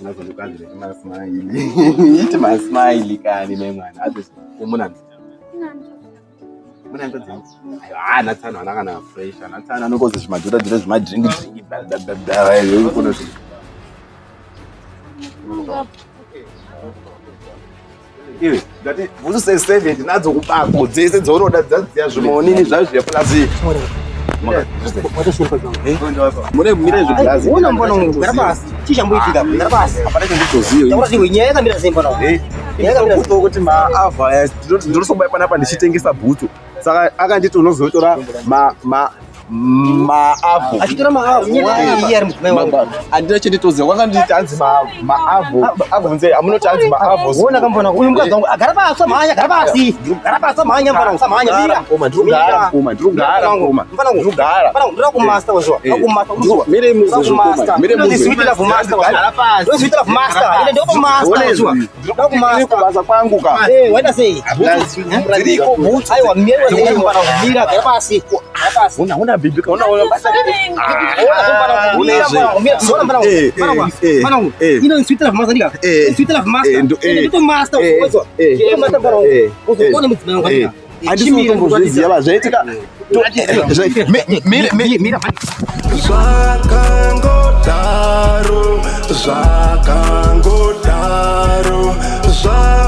Nazo Mukadzi masmile. Iti masmile kani memwana. Ati kumuna. Muna nto dzingi. Ah, natsana vana kana fresh. Natsana nokoze zvimadhura dhura zvimadringi dringi. Yo kuno zvi. Iwe, ngati vuzu 7 nadzo kubako dzese dzaunoda dzadziya zvimonini zvazviya plus. Mune mire zviglazi. Una mbona ngara basi. Chichamboitika ngara basi. Apana chendizoziyo. Taurati wenyaya yakamira sei mbona? Yakamira kuti maava ndinosoba panapa ndichitengesa bhutsu. Saka akanditi unozotora maavo. Achitora maavo. Nyaya ari mudzimai wangu. Andina chenditoziya wakanditi anzi maavo. Agonze amunoti anzi maavo. Uona kambona uyu mukadzi wangu agara basi samanya gara basi. Gara basi samanya mbona samanya mira. Koma ndrugara koma. Ndrugara. Pana ndira ku master wazwa. Ku master wazwa. Mire muzo koma. Mire muzo. Ndiswitira ku master wazwa. Gara basi. Ndiswitira ku master. Ile ndio ku master wazwa. Ndio ku master. Kubaza kwangu ka. Waenda sei? Ndiko bhutsu. Aiwa mmewe sei mbona mira gara basi. Gara basi. Una bibi ka una basa. Ino switira ku master ndika. Switira ku master. Ndio ku master wazwa. Ndio master mbona. Uone mudzimai wangu. Andizviziva zvaitika mira zvakangodaro